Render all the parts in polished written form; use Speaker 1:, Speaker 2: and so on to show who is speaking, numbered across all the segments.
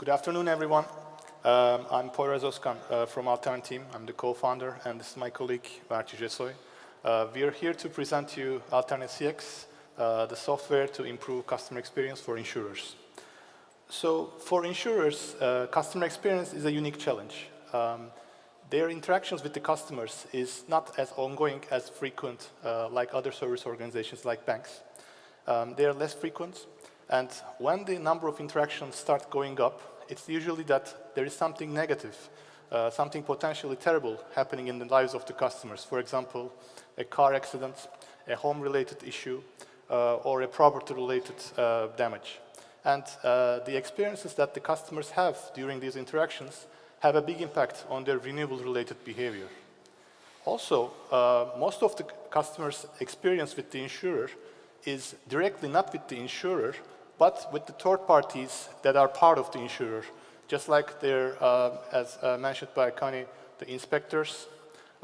Speaker 1: Good afternoon, everyone. I'm Poyraz Ozkan from Alterna team. I'm the co-founder, and this is my colleague, Mert Yucesoy. We are here to present you Alterna CX, the software to improve customer experience for insurers. So for insurers, customer experience is a unique challenge. Their interactions with the customers is not as ongoing, as frequent like other service organizations like banks. They are less frequent, and when the number of interactions start going up, it's usually that there is something negative, something potentially terrible happening in the lives of the customers. For example, a car accident, a home-related issue, or a property-related damage. And the experiences that the customers have during these interactions have a big impact on their renewal-related behavior. Also, most of the customers' experience with the insurer is directly not with the insurer, but with the third parties that are part of the insurer, just like they're, as mentioned by Connie, the inspectors,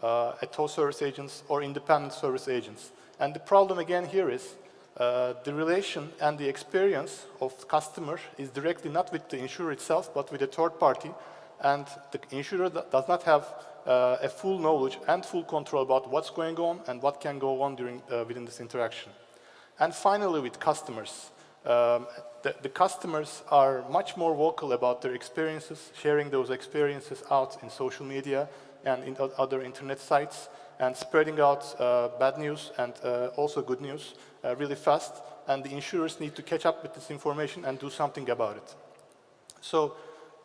Speaker 1: tow service agents, or independent service agents. And the problem again here is the relation and the experience of the customer is directly not with the insurer itself, but with a third party, and the insurer does not have a full knowledge and full control about what's going on and what can go on within this interaction. And finally, with customers. The customers are much more vocal about their experiences, sharing those experiences out in social media and in other internet sites, and spreading out bad news and also good news really fast. And the insurers need to catch up with this information and do something about it. So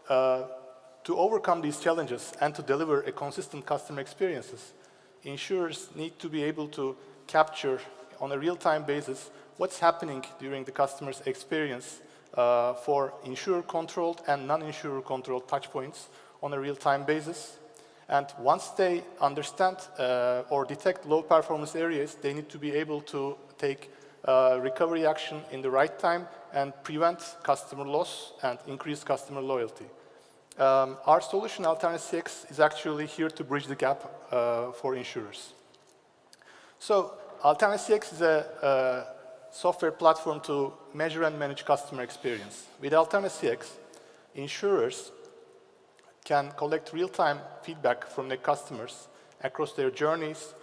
Speaker 1: to overcome these challenges and to deliver a consistent customer experiences, insurers need to be able to capture on a real-time basis what's happening during the customer's experience for insurer-controlled and non-insurer-controlled touchpoints on a real-time basis. And once they understand or detect low-performance areas, they need to be able to take recovery action in the right time and prevent customer loss and increase customer loyalty. Our solution, Alterna CX, is actually here to bridge the gap for insurers. So Alterna CX is a software platform to measure and manage customer experience. With Alterna CX, insurers can collect real-time feedback from their customers across their journeys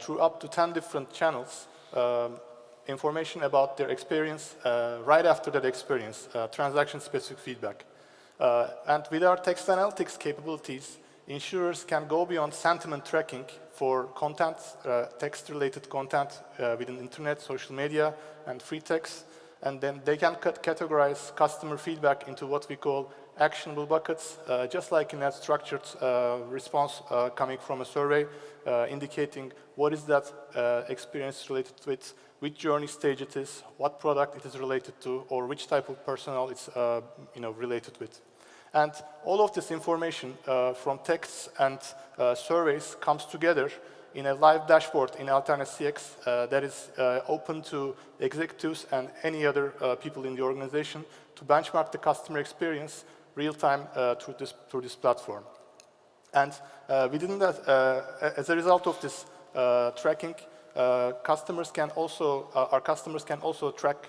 Speaker 1: through up to 10 different channels, information about their experience right after that experience, transaction-specific feedback. And with our text analytics capabilities, insurers can go beyond sentiment tracking for content, text-related content within internet, social media, and free text. And then they can categorize customer feedback into what we call actionable buckets, just like in a structured response coming from a survey, indicating what is that experience related with, which journey stage it is, what product it is related to, or which type of personnel it's related with. And all of this information from texts and surveys comes together in a live dashboard in Alterna CX that is open to executives and any other people in the organization to benchmark the customer experience real-time through this platform. And within that, as a result of this tracking, our customers can also track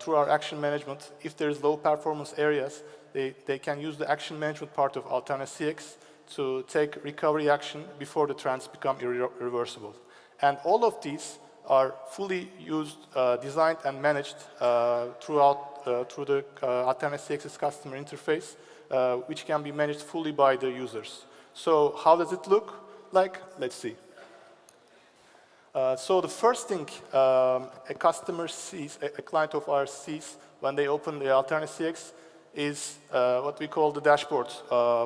Speaker 1: through our action management if there is low performance areas. They can use the action management part of Alterna CX to take recovery action before the trends become irreversible. And all of these are fully used, designed, and managed through the Alterna CX's customer interface, which can be managed fully by the users. So how does it look like? Let's see. So the first thing a customer sees, a client of ours sees when they open the Alterna CX is what we call the dashboard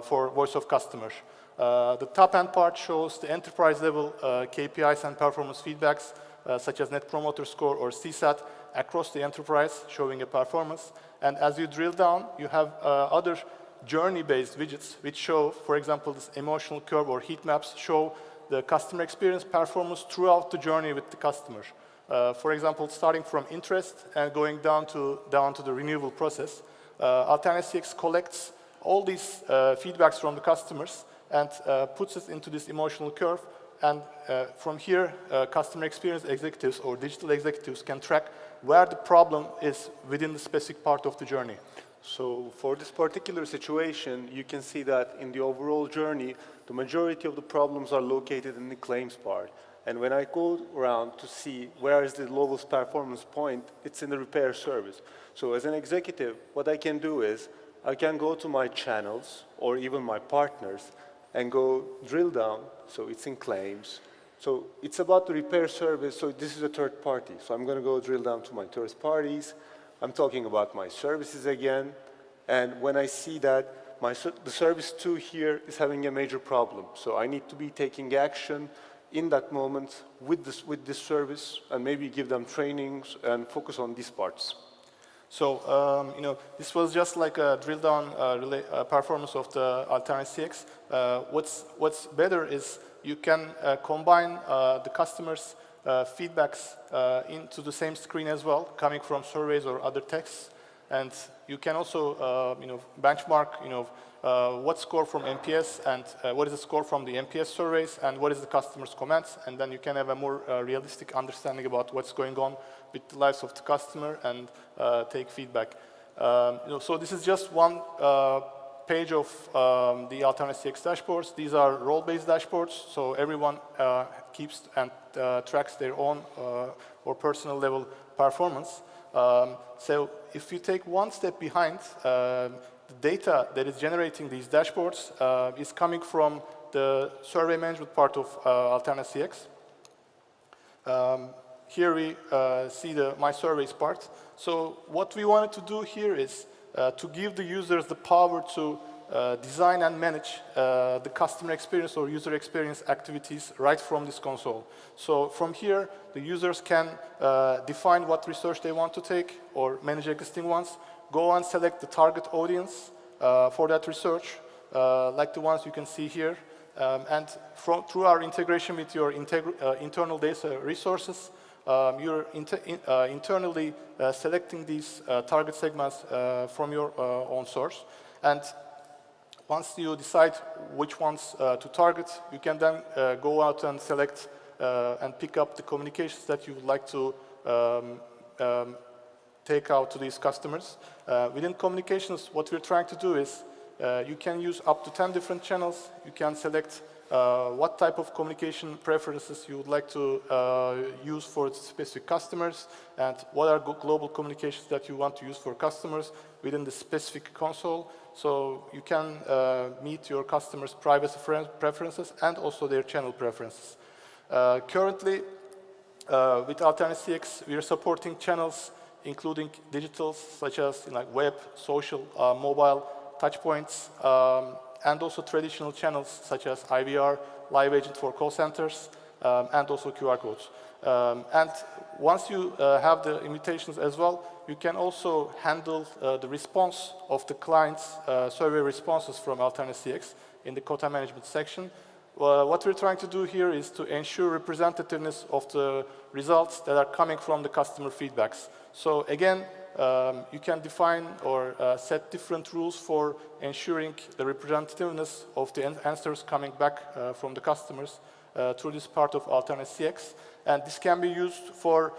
Speaker 1: for voice of customer. The top end part shows the enterprise level KPIs and performance feedbacks such as Net Promoter Score or CSAT across the enterprise, showing a performance. And as you drill down, you have other journey-based widgets which show, for example, this emotional curve or heat maps show the customer experience performance throughout the journey with the customer. For example, starting from interest and going down to the renewal process. Alterna CX collects all these feedbacks from the customers and puts it into this emotional curve. And from here, customer experience executives or digital executives can track where the problem is within the specific part of the journey.
Speaker 2: So for this particular situation, you can see that in the overall journey, the majority of the problems are located in the claims part. And when I go around to see where is the lowest performance point, it's in the repair service. So as an executive, what I can do is I can go to my channels or even my partners and go drill down. So it's in claims. So it's about the repair service. So this is a third party. So I'm going to go drill down to my third parties. I'm talking about my services again. And when I see that the service 2 here is having a major problem, so I need to be taking action in that moment with this service and maybe give them trainings and focus on these parts.
Speaker 1: So, this was just like a drill down performance of the Alterna CX. What's better is you can combine the customers' feedbacks into the same screen as well, coming from surveys or other texts. And you can also, benchmark, what score from NPS and what is the score from the NPS surveys and what is the customer's comments. And then you can have a more realistic understanding about what's going on with the lives of the customer and take feedback. So this is just one page of the Alterna CX dashboards. These are role-based dashboards, so everyone keeps and tracks their own or personal level performance. So if you take one step behind, the data that is generating these dashboards is coming from the survey management part of Alterna CX. Here we see the My Surveys part. So what we wanted to do here is to give the users the power to design and manage the customer experience or user experience activities right from this console. So from here, the users can define what research they want to take or manage existing ones, go and select the target audience for that research, like the ones you can see here. And through our integration with your internal data resources, you're internally selecting these target segments from your own source. And once you decide which ones to target, you can then go out and select and pick up the communications that you would like to take out to these customers. Within communications, what we're trying to do is you can use up to 10 different channels. You can select what type of communication preferences you would like to use for specific customers and what are global communications that you want to use for customers within the specific console. So you can meet your customers' privacy preferences and also their channel preferences. Currently, with Alterna CX, we are supporting channels including digitals such as web, social, mobile, touchpoints, and also traditional channels such as IVR, live agent for call centers, and also QR codes. And once you have the invitations as well, you can also handle the response of the client's survey responses from Alterna CX in the quota management section. What we're trying to do here is to ensure representativeness of the results that are coming from the customer feedbacks. So again, you can define or set different rules for ensuring the representativeness of the answers coming back from the customers through this part of Alterna CX. And this can be used for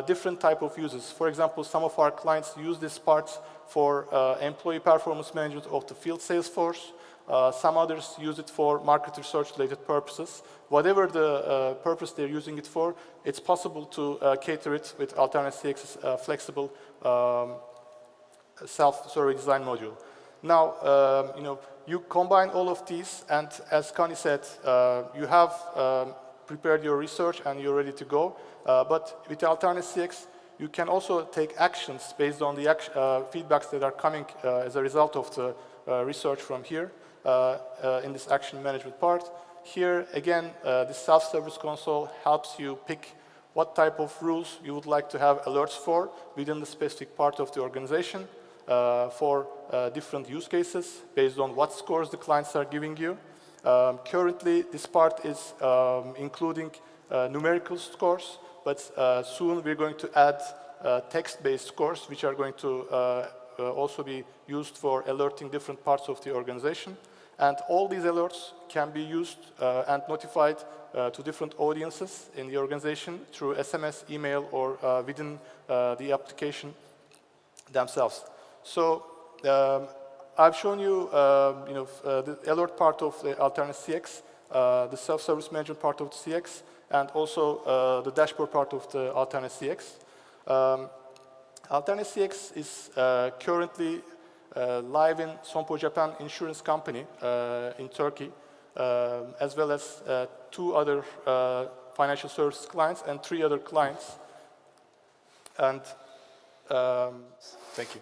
Speaker 1: different type of uses. For example, some of our clients use this part for employee performance management of the field sales force. Some others use it for market research related purposes. Whatever the purpose they're using it for, it's possible to cater it with Alterna CX's flexible self-survey design module. Now, you combine all of these, and as Connie said, you have prepared your research and you're ready to go. But with Alterna CX, you can also take actions based on the feedbacks that are coming as a result of the research from here in this action management part. Here, again, the self-service console helps you pick what type of rules you would like to have alerts for within the specific part of the organization for different use cases based on what scores the clients are giving you. Currently, this part is including numerical scores, but soon we're going to add text-based scores, which are going to also be used for alerting different parts of the organization. And all these alerts can be used and notified to different audiences in the organization through SMS, email, or within the application themselves. So I've shown you, the alert part of the Alterna CX, the self-service management part of the CX, and also the dashboard part of the Alterna CX. Alterna CX is currently live in Sompo Japan Insurance Company in Turkey, as well as 2 other financial services clients and 3 other clients. And thank you.